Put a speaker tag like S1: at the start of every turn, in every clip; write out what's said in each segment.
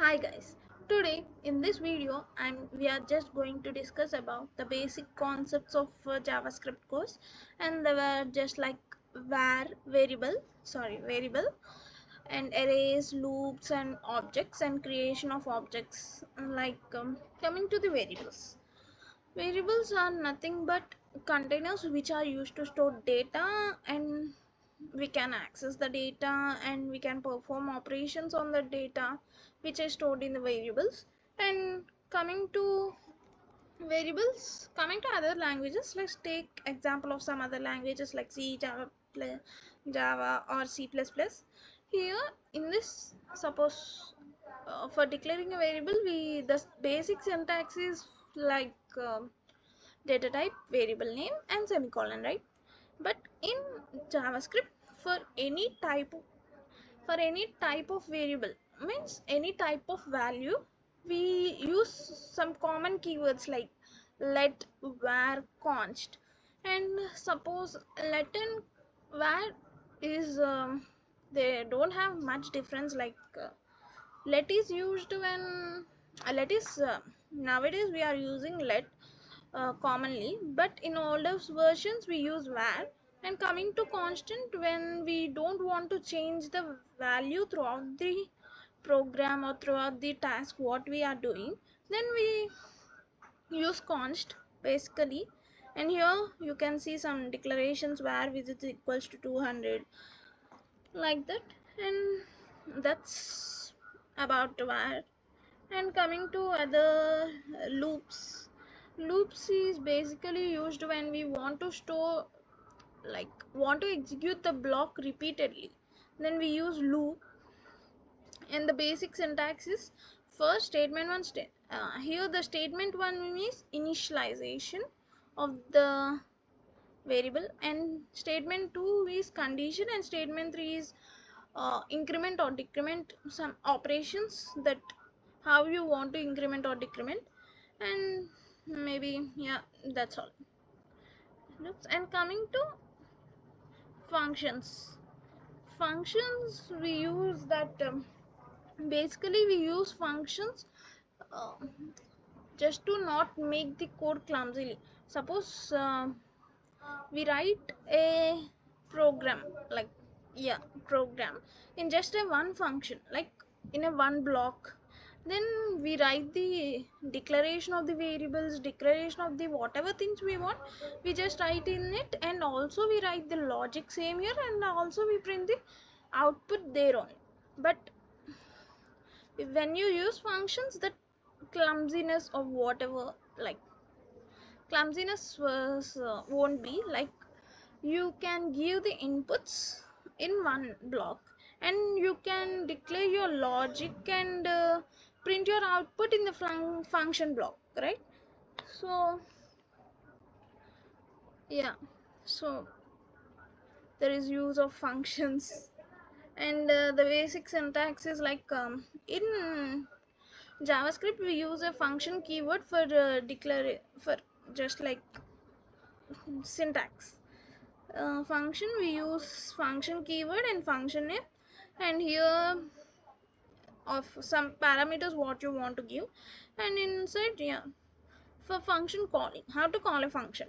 S1: Hi guys, today in this video we are just going to discuss about the basic concepts of JavaScript course, and they were just like variable and arrays, loops and objects and creation of objects. Coming to the variables. Variables are nothing but containers which are used to store data, and we can access the data and we can perform operations on the data which is stored in the variables. And coming to other languages, let's take example of some other languages like C, Java or C++. Here in this, suppose for declaring a variable, the basic syntax is like data type, variable name and semicolon, right? But in JavaScript, for any type of variable, means any type of value, we use some common keywords like let, var, const. And suppose let and var is they don't have much difference. Let is used when let is nowadays we are using let commonly, but in older versions we use var. And coming to constant, when we don't want to change the value throughout the program or throughout the task what we are doing, then we use const basically. And here you can see some declarations var visits equals to 200, like that. And that's about var. And coming to other loops is basically used when we want to store, like want to execute the block repeatedly, then we use loop. And the basic syntax is, first statement one here the statement one is initialization of the variable, and statement 2 is condition, and statement 3 is increment or decrement, some operations that how you want to increment or decrement. And maybe, yeah, that's all. And coming to functions we use that basically we use functions uh, just to not make the code clumsily. Suppose we write a program, like, yeah, program in just a one function, like in a one block. Then we write the declaration of the variables, declaration of the whatever things we want, we just write in it, and also we write the logic same here, and also we print the output there on. But when you use functions, that clumsiness or whatever, like clumsiness won't be. Like, you can give the inputs in one block, and you can declare your logic and print your output in the function block, right? So yeah, so there is use of functions. And the basic syntax is like, in JavaScript we use a function keyword for declare, for just like syntax. Function we use function keyword and function name, and here of some parameters what you want to give. And inside, yeah, for function calling, how to call a function,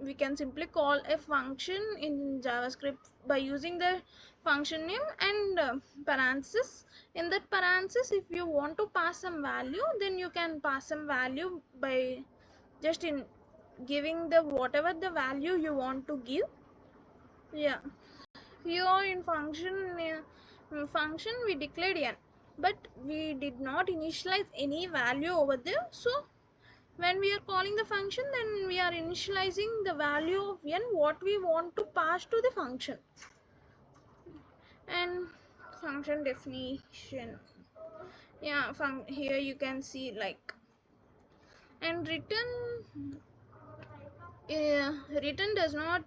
S1: we can simply call a function in JavaScript by using the function name and parenthesis. In that parenthesis, if you want to pass some value, then you can pass some value by just in giving the whatever the value you want to give. Yeah, here in function we declared n, but we did not initialize any value over there. So when we are calling the function, then we are initializing the value of n what we want to pass to the function. And function definition, yeah, here you can see like, and return does not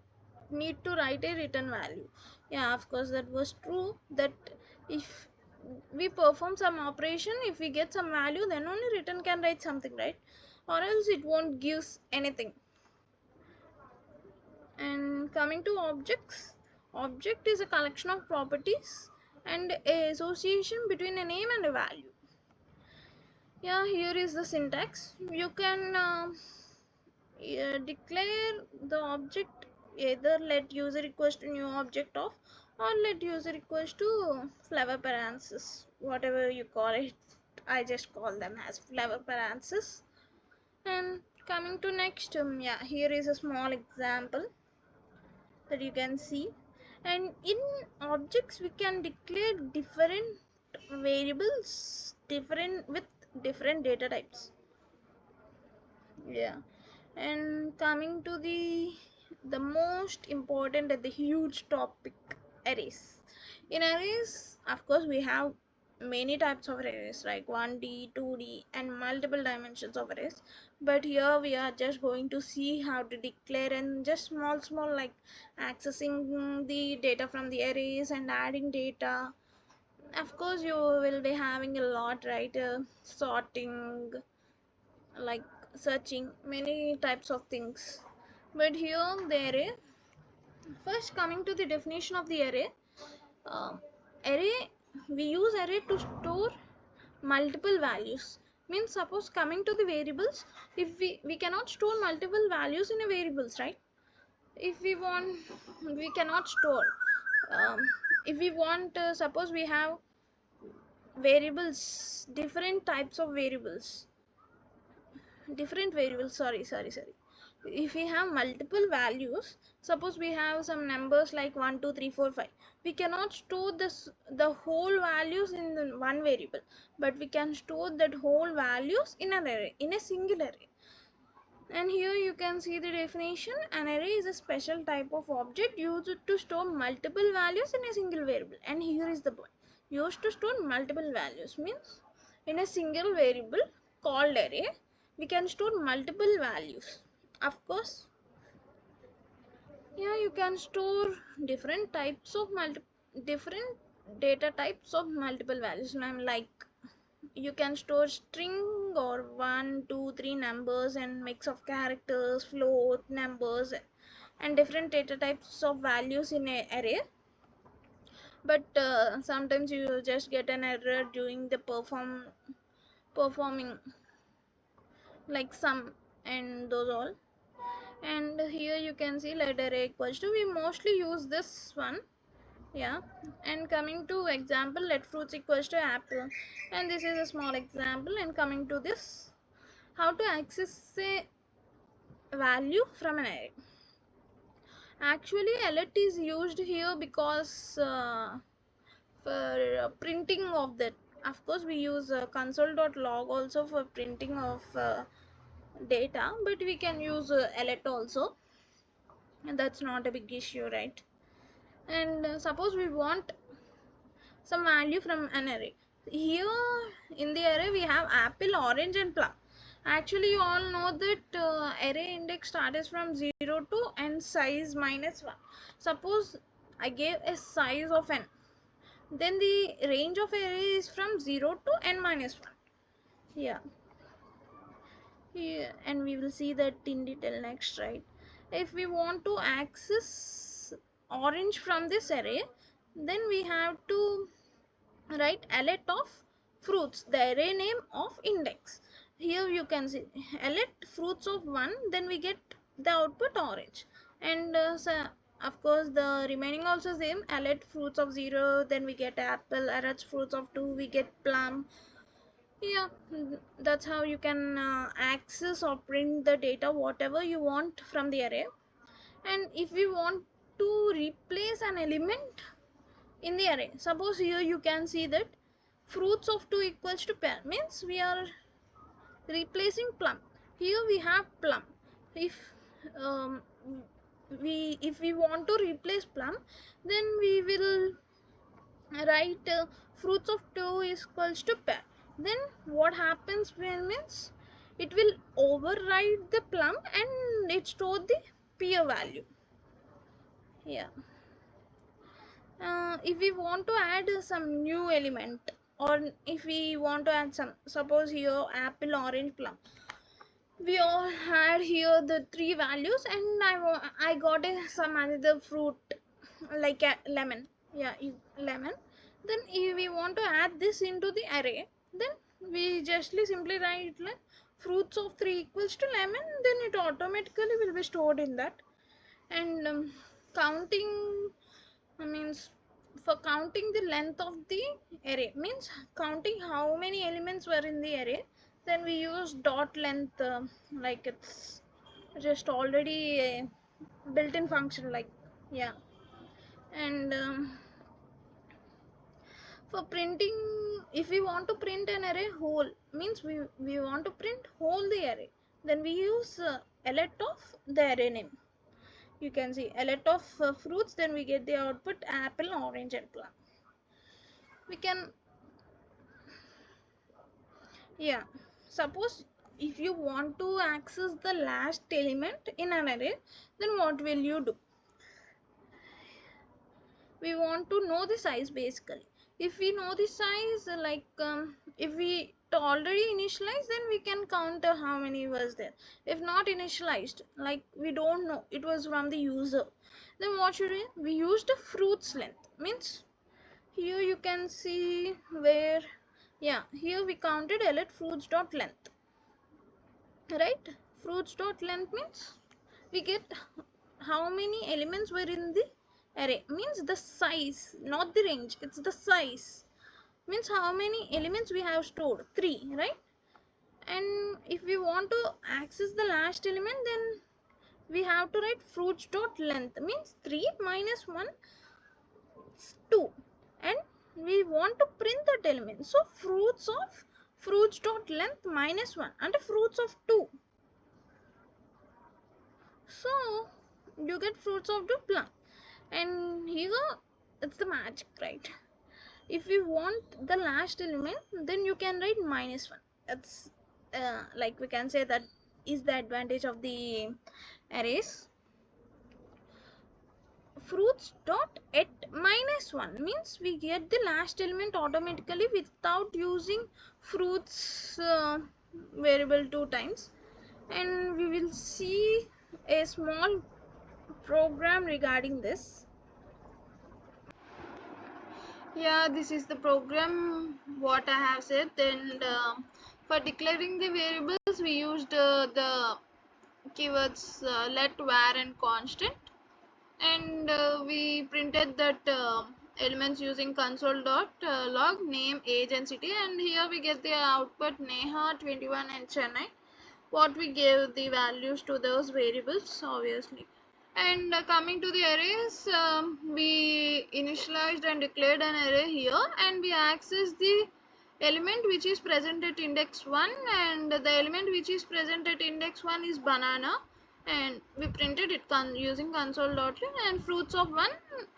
S1: need to write a return value. Yeah, of course, that was true, that if we perform some operation, if we get some value, then only return can write something, right? Or else it won't give anything. And coming to object is a collection of properties and a association between a name and a value. Yeah, here is the syntax. You can declare the object, either let user request to new object of, or let user request to flavor parenthesis, whatever you call it. I just call them as flavor parenthesis. And coming to next, yeah, here is a small example that you can see. And in objects we can declare different variables, different with different data types. Yeah. And coming to the most important and the huge topic, arrays. In arrays, of course, we have many types of arrays like 1D, 2D and multiple dimensions of arrays, but here we are just going to see how to declare and just small like accessing the data from the arrays and adding data. Of course, you will be having a lot, right? Sorting, like searching, many types of things. But here the array, first coming to the definition of the array, uh, array, we use array to store multiple values. Means, suppose coming to the variables, if we cannot store multiple values in a variables, right? If we want, we cannot store, um, if we want, suppose we have variables, different types of variables, different variables, sorry, if we have multiple values, suppose we have some numbers like 1 2 3 4 5, we cannot store the whole values in the one variable, but we can store that whole values in an array, in a single array. And here you can see the definition. An array is a special type of object used to store multiple values in a single variable. And here is the point, used to store multiple values means in a single variable called array we can store multiple values. Of course, yeah, you can store different types of different data types of multiple values. Like, you can store string or 1 2 3 numbers and mix of characters, float numbers and different data types of values in a array. But sometimes you just get an error during the performing, like sum and those all. And here you can see let array equals to, we mostly use this one. Yeah. And coming to example, let fruits equals to apple, and this is a small example. And coming to this, how to access a value from an array. Actually, let is used here because for printing of that. Of course, we use console.log also for printing of data, but we can use let also, and that's not a big issue, right? And suppose we want some value from an array. Here in the array we have apple, orange and plum. Actually, you all know that array index starts from 0 to n size -1. Suppose I gave a size of n, then the range of array is from 0 to n-1. Yeah. Yeah, and we will see that in detail next, right? If we want to access orange from this array, then we have to write let of fruits, the array name of index. Here you can see let fruits of 1, then we get the output orange. And so of course the remaining also same, let fruits of 0, then we get apple, let fruits of 2, we get plum. Yeah, that's how you can access or print the data whatever you want from the array. And if we want to replace an element in the array, suppose here you can see that fruits of 2 equals to pear, means we are replacing plum. Here we have plum. If um, if we want to replace plum, then we will write fruits of 2 is equals to pear. Then what happens means it will override the plum and it store the pear value. Yeah. If we want to add some new element, or if we want to add some, suppose here apple, orange, plum, we all had here the 3 values, and I got some another fruit like a lemon. Yeah, lemon. Then if we want to add this into the array, then we justly simply write like fruits of 3 equals to lemon, then it automatically will be stored in that. And counting means, for counting the length of the array, means counting how many elements were in the array, then we use dot length, like it's just already a built-in function, like, yeah. And for printing, if we want to print an array whole, means we want to print whole the array, then we use let of the array name. You can see let of fruits, then we get the output apple, orange and plum. We can, yeah, suppose if you want to access the last element in an array, then what will you do? We want to know the size. Basically, if we know the size, like if we already initialized, then we can count how many was there. If not initialized, like we don't know, it was from the user, then what should we use the fruits length. Means here you can see where, yeah, here we counted let fruits dot length, right? Fruits dot length means we get how many elements were in the array, means the size, not the range, it's the size, means how many elements we have stored, 3, right? And if we want to access the last element, then we have to write fruits dot length, means 3 minus 1 is 2, and we want to print that element, so fruits of fruits dot length minus 1 and fruits of 2. So you get fruits of the plum. And here it's the magic, right? If you want the last element, then you can write minus 1. It's like we can say that is the advantage of the arrays. Fruits dot at minus 1 means we get the last element automatically without using fruits variable 2 times. And we will see a small program regarding this. Yeah, this is the program what I have said. And for declaring the variables, we used the keywords let, var and constant, and we printed that elements using console.log name, age and city, and here we get the output Neha, 21 and Chennai. What we gave the values to those variables, obviously. And coming to the arrays, we initialized and declared an array here, and we access the element which is present at index 1, and the element which is present at index 1 is banana, and we printed it using console.log and fruits of 1,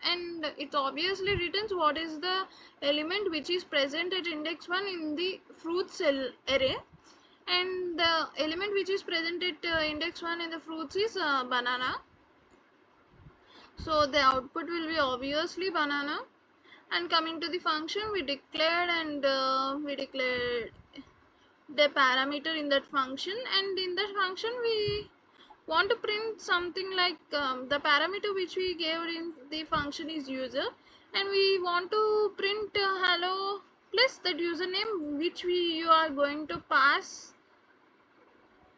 S1: and it obviously returns what is the element which is present at index 1 in the fruits array, and the element which is present at index 1 in the fruits is banana. So the output will be obviously banana. And coming to the function, we declared the parameter in that function, and in that function we want to print something like the parameter which we gave in the function is user, and we want to print hello plus that username which you are going to pass.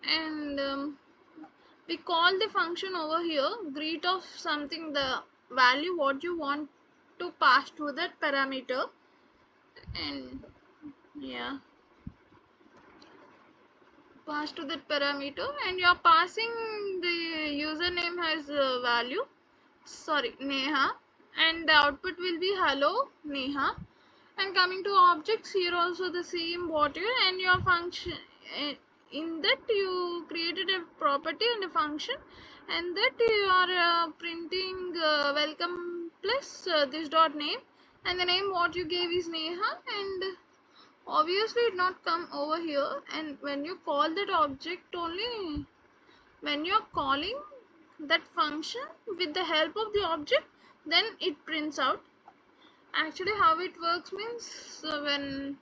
S1: And we call the function over here greet of something, the value what you want to pass to that parameter. And yeah, pass to that parameter, and you're passing the username has value, sorry, Neha, and the output will be hello Neha. And coming to objects, here also the same whatever, and your function, in that you created a property and a function, and that you are printing welcome plus this dot name, and the name what you gave is Neha, and obviously it not come over here. And when you call that object only, when you're calling that function with the help of the object, then it prints out. Actually how it works means, when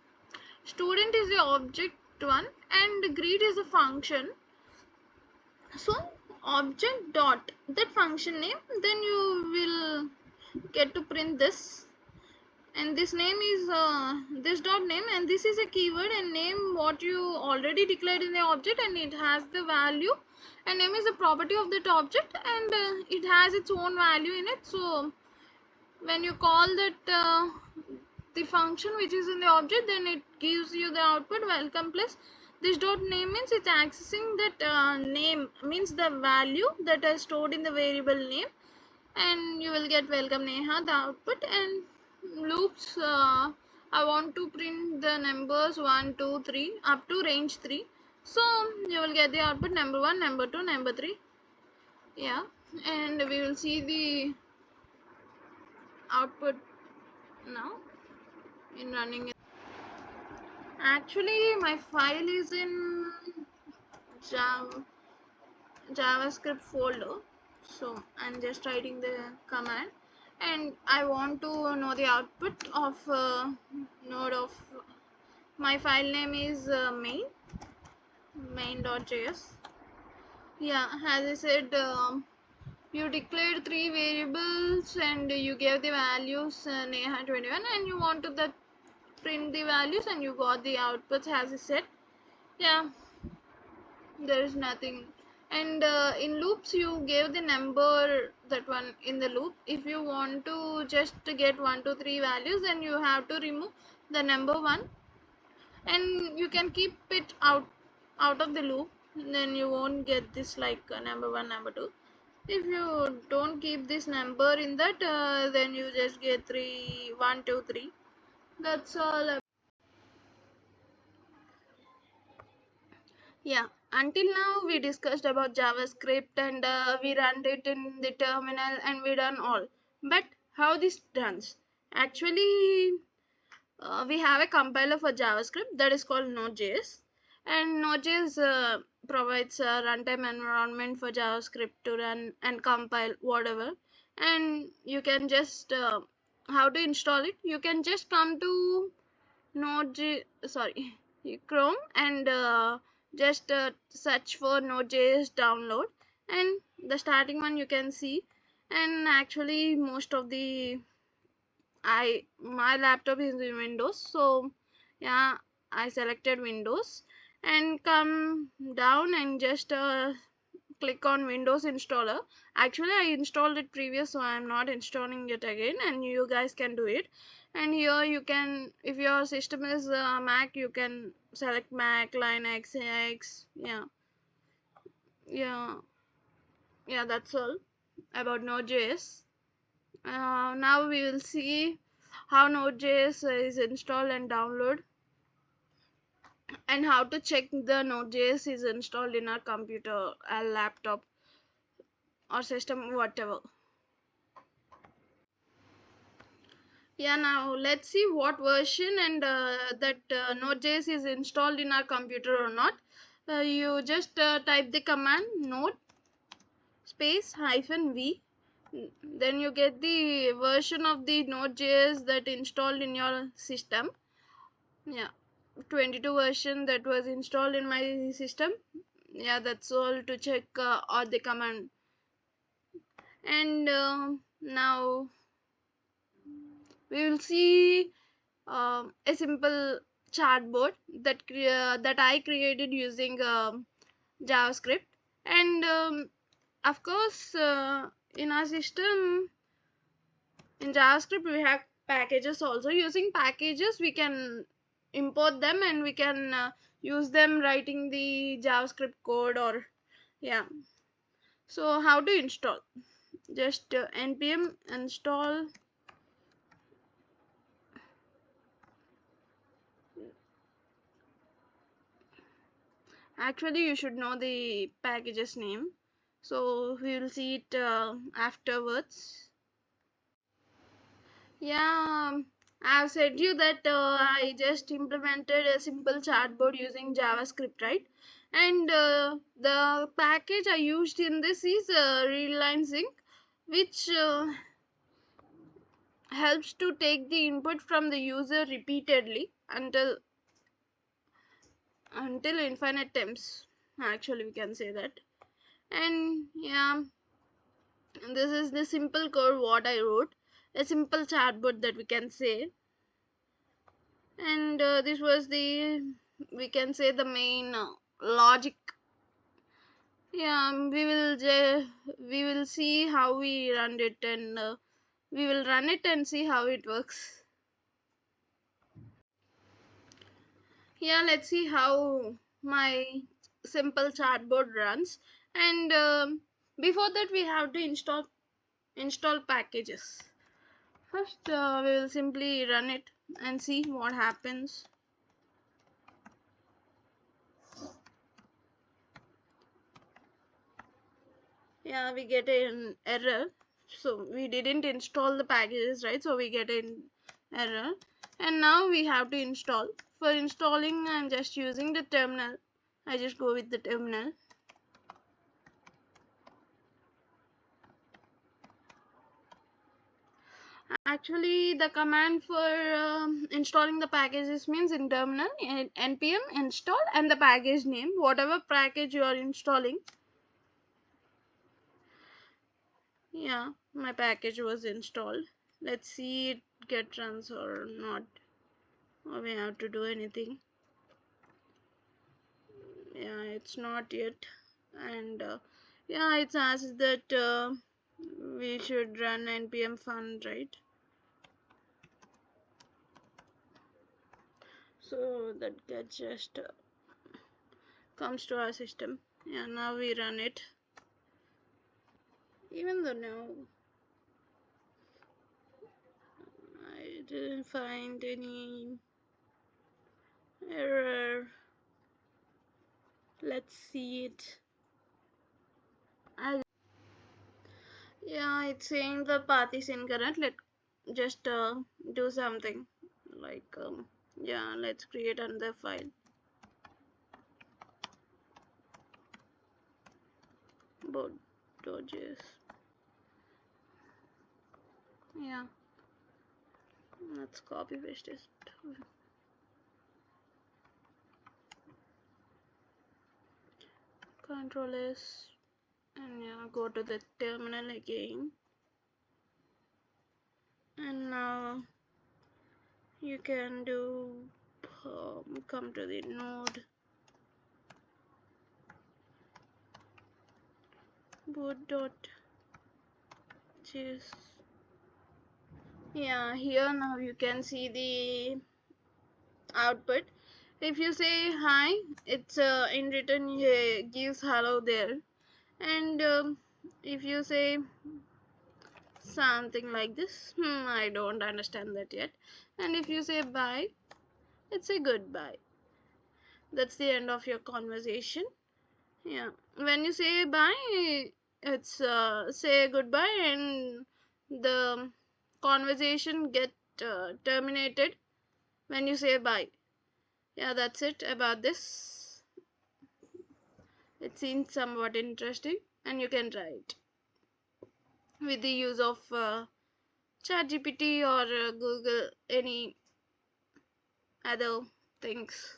S1: student is the object one and greet is a function, so object dot that function name, then you will get to print this. and this name is this dot name, and this is a keyword, and name what you already declared in the object, and it has the value, and name is a property of that object, and it has its own value in it. So when you call that the function which is in the object, then it gives you the output welcome plus this dot name, means it's accessing that name, means the value that is stored in the variable name, and you will get welcome Neha, the output. And loops, I want to print the numbers 1 2 3 up to range 3, so you will get the output number 1, number 2, number 3. Yeah, and we will see the output now in running. Actually my file is in JavaScript folder, so I'm just writing the command, and I want to know the output of node of my file name is main.js. Yeah, as I said, you declared 3 variables and you gave the values Neha 21, and you want to print the values, and you got the outputs as I said. Yeah, there is nothing. And in loops you gave the number, that one in the loop. If you want to just get 1 2 3 values, then you have to remove the number 1, and you can keep it out of the loop, then you won't get this like number 1 number 2. If you don't keep this number in that, then you just get 3 1 2 3. That's all. Yeah, until now we discussed about JavaScript, and we ran it in the terminal, and we done all. But how this runs? Actually, we have a compiler for JavaScript that is called Node.js, and Node.js provides a runtime environment for JavaScript to run and compile whatever. And you can just how to install it? You can just come to Chrome, and just search for Node.js download, and the starting one you can see. And actually most of the my laptop is in Windows, so yeah, I selected Windows, and come down and just click on Windows installer. Actually I installed it previous, so I'm not installing it again, and you guys can do it. And here you can, if your system is Mac, you can select Mac, Linux, X. Yeah, that's all about Node.js. Now we will see how Node.js is installed and download, and how to check the Node.js is installed in our computer, our laptop or system, whatever. Yeah, now let's see what version and that Node.js is installed in our computer or not. You just type the command node space -v, then you get the version of the Node.js that installed in your system. Yeah, 22 version that was installed in my system. Yeah, that's all to check all the command. And now we will see a simple chartboard that I created using JavaScript. And of course in our system in JavaScript we have packages also. Using packages we can import them, and we can use them writing the JavaScript code, or yeah. So how to install? Just npm install. Actually you should know the package's name, so we will see it afterwards. Yeah, I've said you that I just implemented a simple chatbot using JavaScript, right? And the package I used in this is readline sync, which helps to take the input from the user repeatedly until infinite times. Actually we can say that. And yeah, this is the simple code what I wrote, a simple chatbot that we can say. and this was the, we can say, the main logic. Yeah, we will see how we run it, and we will run it and see how it works. Yeah, let's see how my simple chatbot runs. And before that, we have to install packages. First, we will simply run it and see what happens. Yeah, we get an error. So we didn't install the packages, right? So we get an error. And now we have to install. For installing, I'm just using the terminal. I just go with the terminal. Actually, the command for installing the packages means in terminal npm install and the package name, whatever package you are installing. Yeah, my package was installed. Let's see it get runs or not, or we have to do anything. Yeah, it's not yet. And yeah, it's asked that we should run npm fun, right? So that gets just comes to our system. Yeah, now we run it. Even though now I didn't find any error. Let's see it. Yeah, it's saying the path is incorrect. Let just do something like yeah, let's create another file. Node.js. Yeah, let's copy paste it. Control S, and yeah, go to the terminal again. And now you can do come to the node boot.js. Yeah, here now you can see the output. If you say hi, it's in return gives hello there. And if you say something like this, I don't understand that yet. And if you say bye, it's a goodbye. That's the end of your conversation. Yeah, when you say bye, it's say goodbye, and the conversation get terminated when you say bye. Yeah, that's it about this. It seems somewhat interesting, and you can try it with the use of ChatGPT or Google, any other things.